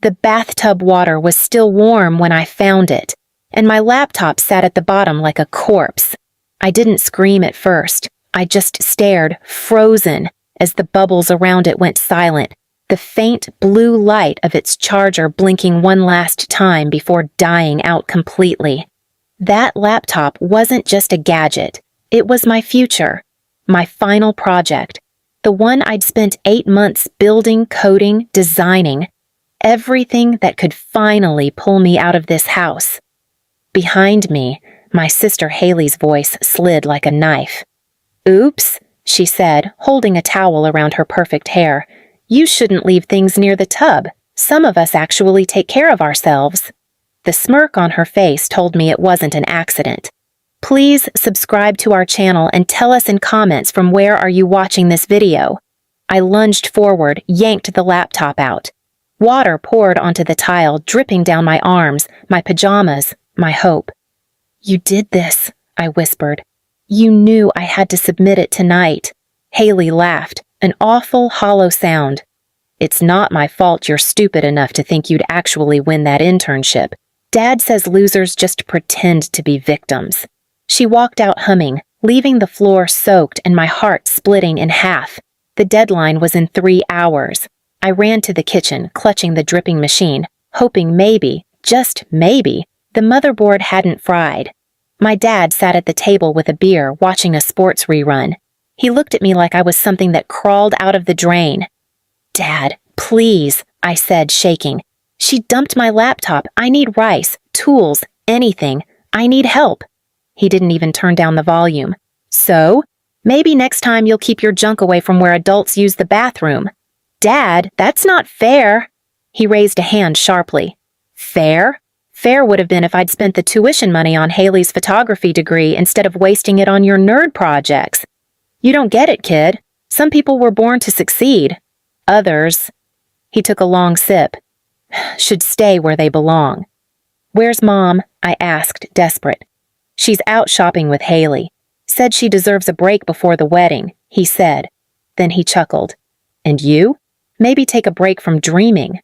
The bathtub water was still warm when I found it, and my laptop sat at the bottom like a corpse. I didn't scream at first. I just stared, frozen, as the bubbles around it went silent, the faint blue light of its charger blinking one last time before dying out completely. That laptop wasn't just a gadget. It was my future, my final project, the one I'd spent 8 months building, coding, designing, everything that could finally pull me out of this house. Behind me, my sister Haley's voice slid like a knife. "Oops," she said, holding a towel around her perfect hair. "You shouldn't leave things near the tub. Some of us actually take care of ourselves." The smirk on her face told me it wasn't an accident. Please subscribe to our channel and tell us in comments from where are you watching this video. I lunged forward, yanked the laptop out. Water poured onto the tile, dripping down my arms, my pajamas, my hope. "You did this," I whispered. "You knew I had to submit it tonight." Haley laughed, an awful, hollow sound. "It's not my fault you're stupid enough to think you'd actually win that internship. Dad says losers just pretend to be victims." She walked out humming, leaving the floor soaked and my heart splitting in half. The deadline was in 3 hours. I ran to the kitchen, clutching the dripping machine, hoping maybe, just maybe, the motherboard hadn't fried. My dad sat at the table with a beer, watching a sports rerun. He looked at me like I was something that crawled out of the drain. "Dad, please," I said, shaking. "She dumped my laptop. I need rice, tools, anything. I need help." He didn't even turn down the volume. "So? Maybe next time you'll keep your junk away from where adults use the bathroom." "Dad, that's not fair." He raised a hand sharply. "Fair? Fair would have been if I'd spent the tuition money on Haley's photography degree instead of wasting it on your nerd projects. You don't get it, kid. Some people were born to succeed. Others," he took a long sip, "should stay where they belong." "Where's Mom?" I asked, desperate. "She's out shopping with Haley. Said she deserves a break before the wedding," he said. Then he chuckled. "And you? Maybe take a break from dreaming."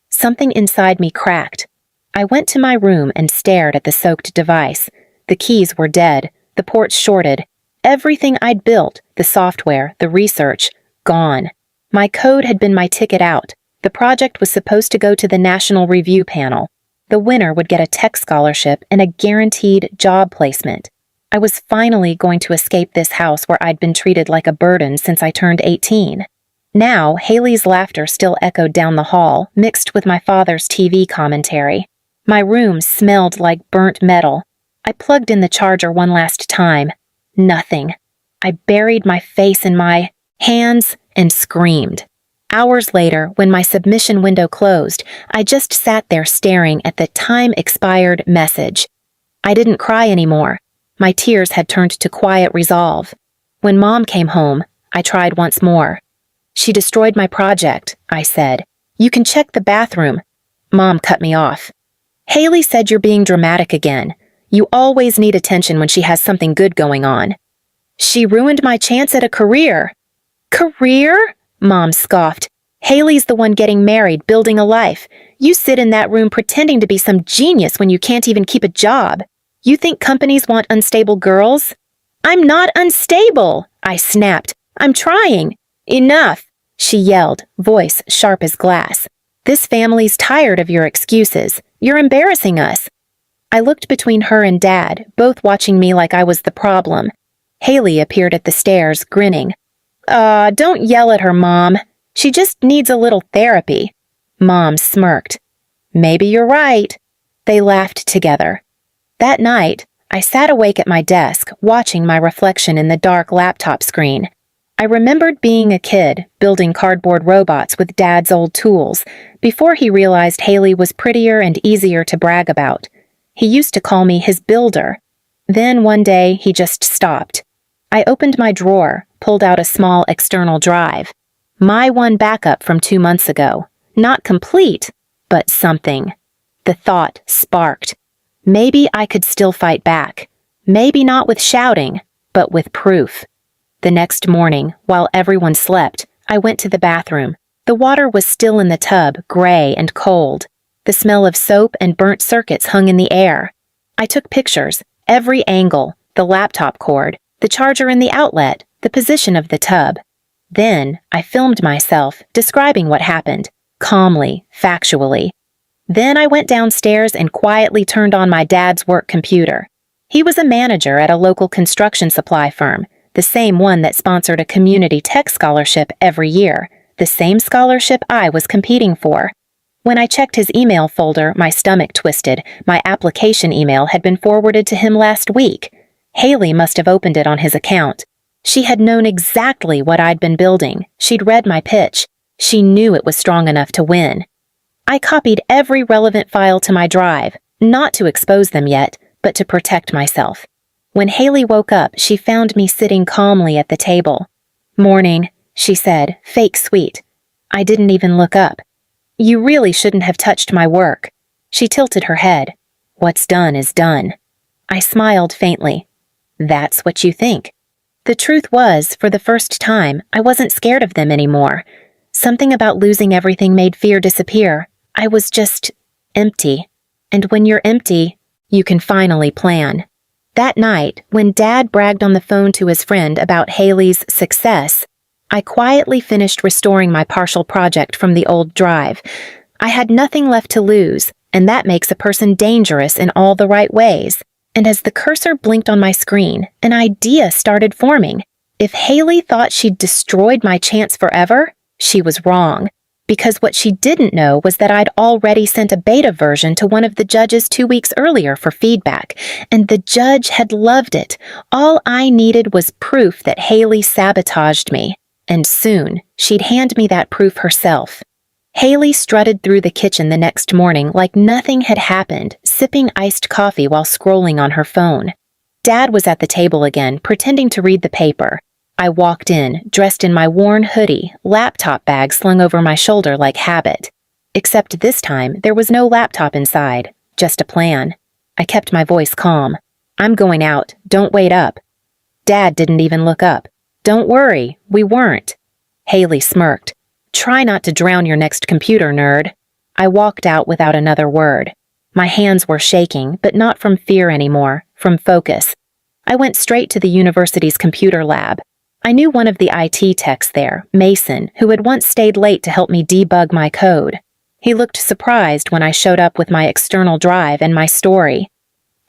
Something inside me cracked. I went to my room and stared at the soaked device. The keys were dead, the ports shorted. Everything I'd built, the software, the research, gone. My code had been my ticket out. The project was supposed to go to the National Review Panel. The winner would get a tech scholarship and a guaranteed job placement. I was finally going to escape this house where I'd been treated like a burden since I turned 18. Now, Haley's laughter still echoed down the hall, mixed with my father's TV commentary. My room smelled like burnt metal. I plugged in the charger one last time. Nothing. I buried my face in my hands and screamed. Hours later, when my submission window closed, I just sat there staring at the time-expired message. I didn't cry anymore. My tears had turned to quiet resolve. When Mom came home, I tried once more. "She destroyed my project," I said. "You can check the bathroom." Mom cut me off. "Haley said you're being dramatic again. You always need attention when she has something good going on." "She ruined my chance at a career." "Career?" Mom scoffed. "Haley's the one getting married, building a life. You sit in that room pretending to be some genius when you can't even keep a job. You think companies want unstable girls?" "I'm not unstable," I snapped. "I'm trying." "Enough," she yelled, voice sharp as glass. "This family's tired of your excuses. You're embarrassing us." I looked between her and Dad, both watching me like I was the problem. Haley appeared at the stairs, grinning. Don't yell at her, Mom. She just needs a little therapy." Mom smirked. "Maybe you're right." They laughed together. That night, I sat awake at my desk, watching my reflection in the dark laptop screen. I remembered being a kid, building cardboard robots with Dad's old tools, before he realized Haley was prettier and easier to brag about. He used to call me his builder. Then one day, he just stopped. I opened my drawer, pulled out a small external drive. My one backup from 2 months ago. Not complete, but something. The thought sparked. Maybe I could still fight back. Maybe not with shouting, but with proof. The next morning, while everyone slept, I went to the bathroom. The water was still in the tub, gray and cold. The smell of soap and burnt circuits hung in the air. I took pictures, every angle, the laptop cord, the charger in the outlet, the position of the tub. Then I filmed myself, describing what happened, calmly, factually. Then I went downstairs and quietly turned on my dad's work computer. He was a manager at a local construction supply firm, the same one that sponsored a community tech scholarship every year, the same scholarship I was competing for. When I checked his email folder, my stomach twisted. My application email had been forwarded to him last week. Haley must have opened it on his account. She had known exactly what I'd been building. She'd read my pitch. She knew it was strong enough to win. I copied every relevant file to my drive, not to expose them yet, but to protect myself. When Haley woke up, she found me sitting calmly at the table. "Morning," she said, fake sweet. I didn't even look up. "You really shouldn't have touched my work." She tilted her head. "What's done is done." I smiled faintly. "That's what you think." The truth was, for the first time, I wasn't scared of them anymore. Something about losing everything made fear disappear. I was just empty. And when you're empty, you can finally plan. That night, when Dad bragged on the phone to his friend about Haley's success, I quietly finished restoring my partial project from the old drive. I had nothing left to lose, and that makes a person dangerous in all the right ways. And as the cursor blinked on my screen, an idea started forming. If Haley thought she'd destroyed my chance forever, she was wrong. Because what she didn't know was that I'd already sent a beta version to one of the judges 2 weeks earlier for feedback, and the judge had loved it. All I needed was proof that Haley sabotaged me. And soon, she'd hand me that proof herself. Haley strutted through the kitchen the next morning like nothing had happened, sipping iced coffee while scrolling on her phone. Dad was at the table again, pretending to read the paper. I walked in, dressed in my worn hoodie, laptop bag slung over my shoulder like habit. Except this time, there was no laptop inside, just a plan. I kept my voice calm. "I'm going out. Don't wait up." Dad didn't even look up. "Don't worry, we weren't." Haley smirked. "Try not to drown your next computer, nerd." I walked out without another word. My hands were shaking, but not from fear anymore, from focus. I went straight to the university's computer lab. I knew one of the IT techs there, Mason, who had once stayed late to help me debug my code. He looked surprised when I showed up with my external drive and my story.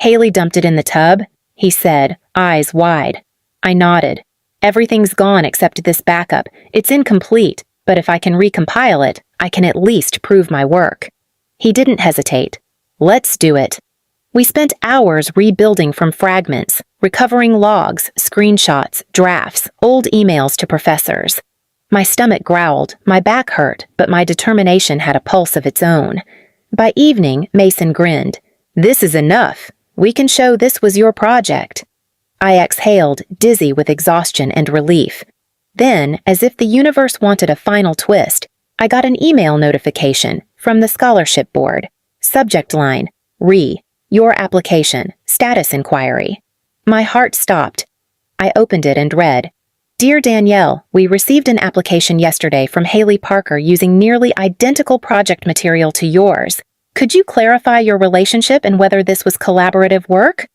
"Haley dumped it in the tub," he said, eyes wide. I nodded. "Everything's gone except this backup. It's incomplete, but if I can recompile it, I can at least prove my work." He didn't hesitate. "Let's do it." We spent hours rebuilding from fragments, recovering logs, screenshots, drafts, old emails to professors. My stomach growled, my back hurt, but my determination had a pulse of its own. By evening, Mason grinned. "This is enough. We can show this was your project." I exhaled, dizzy with exhaustion and relief. Then, as if the universe wanted a final twist, I got an email notification from the scholarship board. Subject line, Your application, status inquiry. My heart stopped. I opened it and read, "Dear Danielle, we received an application yesterday from Haley Parker using nearly identical project material to yours. Could you clarify your relationship and whether this was collaborative work?"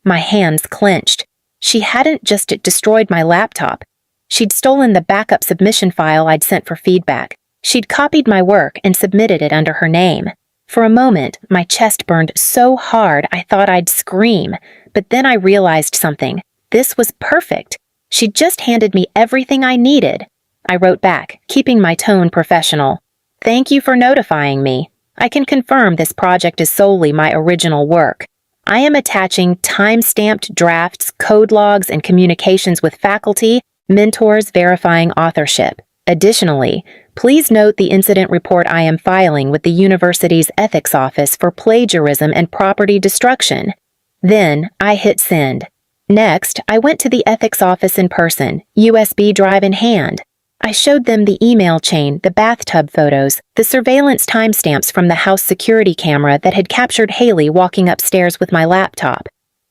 My hands clenched. She hadn't just destroyed my laptop. She'd stolen the backup submission file I'd sent for feedback. She'd copied my work and submitted it under her name. For a moment, my chest burned so hard I thought I'd scream, but then I realized something. This was perfect. She'd just handed me everything I needed. I wrote back, keeping my tone professional. "Thank you for notifying me. I can confirm this project is solely my original work. I am attaching time-stamped drafts, code logs, and communications with faculty, mentors verifying authorship. Additionally, please note the incident report I am filing with the university's ethics office for plagiarism and property destruction." Then I hit send. Next, I went to the ethics office in person, USB drive in hand. I showed them the email chain, the bathtub photos, the surveillance timestamps from the house security camera that had captured Haley walking upstairs with my laptop.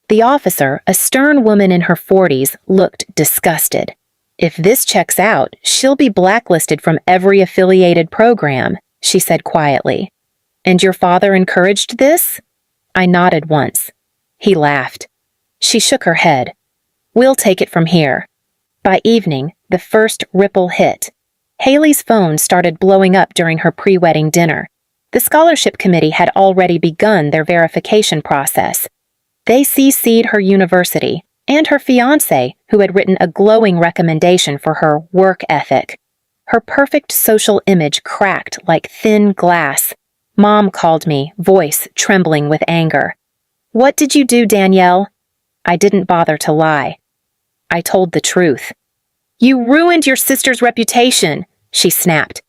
The officer, a stern woman in her 40s, looked disgusted. "If this checks out, she'll be blacklisted from every affiliated program," she said quietly. "And your father encouraged this?" I nodded once. He laughed. She shook her head. "We'll take it from here." By evening, the first ripple hit. Haley's phone started blowing up during her pre-wedding dinner. The scholarship committee had already begun their verification process. They CC'd her university and her fiancé, who had written a glowing recommendation for her work ethic. Her perfect social image cracked like thin glass. Mom called me, voice trembling with anger. "What did you do, Danielle?" I didn't bother to lie. I told the truth. "You ruined your sister's reputation," she snapped.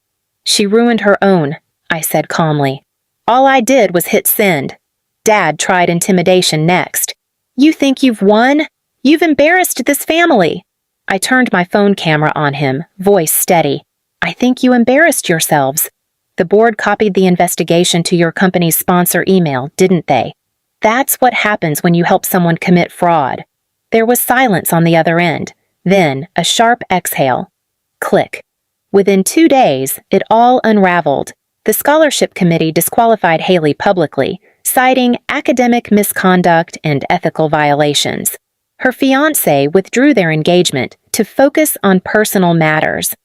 "She ruined her own," I said calmly. "All I did was hit send. Dad tried intimidation next. You think you've won? You've embarrassed this family." I turned my phone camera on him, voice steady. "I think you embarrassed yourselves. The board copied the investigation to your company's sponsor email, didn't they? That's what happens when you help someone commit fraud." There was silence on the other end, then a sharp exhale. Click. Within 2 days, it all unraveled. The scholarship committee disqualified Haley publicly, citing academic misconduct and ethical violations. Her fiancé withdrew their engagement to focus on personal matters.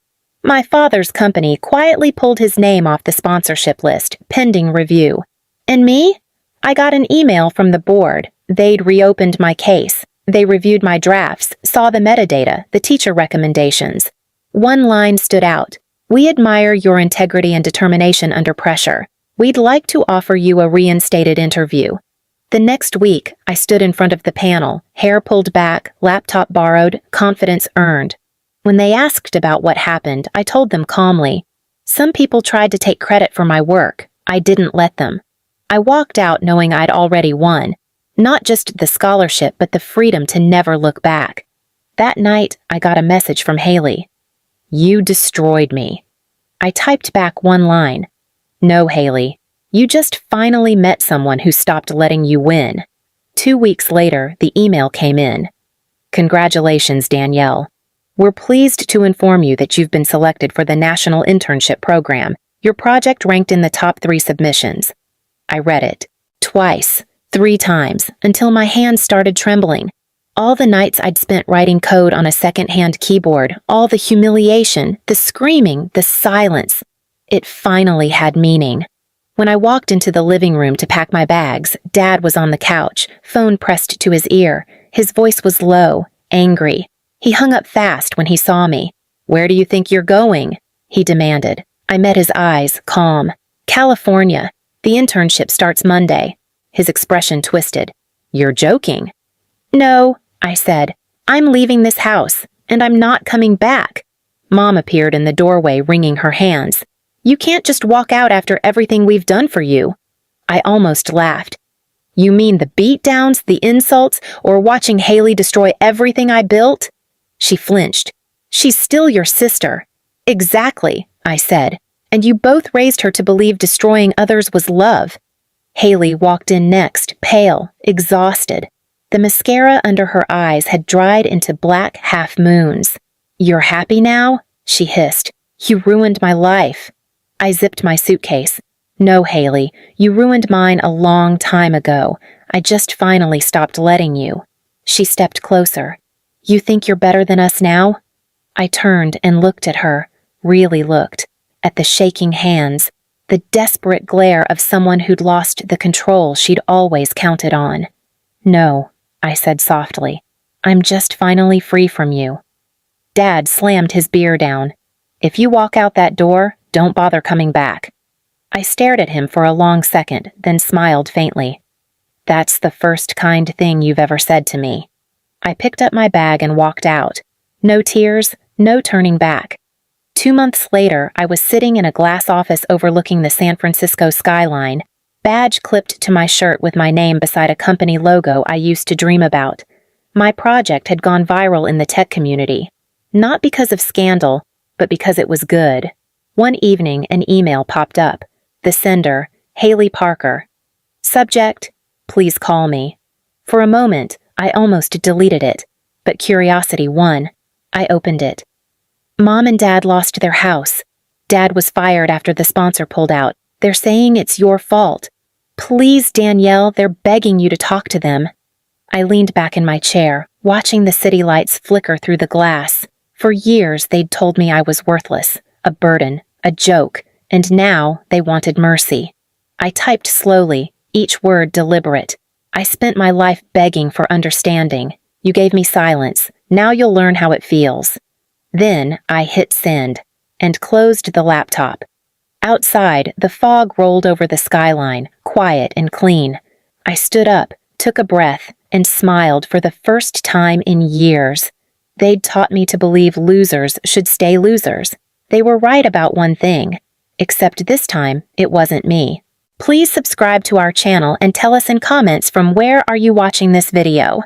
My father's company quietly pulled his name off the sponsorship list, pending review. And me? I got an email from the board. They'd reopened my case. They reviewed my drafts, saw the metadata, the teacher recommendations. One line stood out. "We admire your integrity and determination under pressure. We'd like to offer you a reinstated interview." The next week, I stood in front of the panel, hair pulled back, laptop borrowed, confidence earned. When they asked about what happened, I told them calmly. Some people tried to take credit for my work. I didn't let them. I walked out knowing I'd already won. Not just the scholarship, but the freedom to never look back. That night, I got a message from Haley. "You destroyed me." I typed back one line. "No, Haley. You just finally met someone who stopped letting you win." 2 weeks later, the email came in. "Congratulations, Danielle. We're pleased to inform you that you've been selected for the National Internship Program. Your project ranked in the top 3 submissions." I read it. Twice, 3 times, until my hands started trembling. All the nights I'd spent writing code on a second-hand keyboard, all the humiliation, the screaming, the silence. It finally had meaning. When I walked into the living room to pack my bags, Dad was on the couch, phone pressed to his ear. His voice was low, angry. He hung up fast when he saw me. "Where do you think you're going?" he demanded. I met his eyes, calm. "California. The internship starts Monday." His expression twisted. "You're joking." "No," I said. "I'm leaving this house, and I'm not coming back." Mom appeared in the doorway, wringing her hands. "You can't just walk out after everything we've done for you." I almost laughed. "You mean the beatdowns, the insults, or watching Haley destroy everything I built?" She flinched. "She's still your sister." "Exactly," I said. "And you both raised her to believe destroying others was love." Haley walked in next, pale, exhausted. The mascara under her eyes had dried into black half-moons. "You're happy now?" she hissed. "You ruined my life." I zipped my suitcase. "No, Haley, you ruined mine a long time ago. I just finally stopped letting you." She stepped closer. "You think you're better than us now?" I turned and looked at her, really looked, at the shaking hands, the desperate glare of someone who'd lost the control she'd always counted on. "No," I said softly. "I'm just finally free from you." Dad slammed his beer down. "If you walk out that door, don't bother coming back." I stared at him for a long second, then smiled faintly. "That's the first kind thing you've ever said to me." I picked up my bag and walked out. No tears, no turning back. 2 months later, I was sitting in a glass office overlooking the San Francisco skyline, badge clipped to my shirt with my name beside a company logo I used to dream about. My project had gone viral in the tech community, not because of scandal, but because it was good. One evening, an email popped up. The sender, Haley Parker. Subject, "Please call me." For a moment, I almost deleted it, but curiosity won. I opened it. Mom and Dad lost their house. Dad was fired after the sponsor pulled out. They're saying it's your fault. Please, Danielle, they're begging you to talk to them. I leaned back in my chair, watching the city lights flicker through the glass. For years, they'd told me I was worthless, a burden, a joke, and now they wanted mercy. I typed slowly, each word deliberate. I spent my life begging for understanding. You gave me silence. Now you'll learn how it feels. Then I hit send and closed the laptop. Outside, the fog rolled over the skyline, quiet and clean. I stood up, took a breath, and smiled for the first time in years. They'd taught me to believe losers should stay losers. They were right about one thing. Except this time, it wasn't me. Please subscribe to our channel and tell us in comments from where are you watching this video.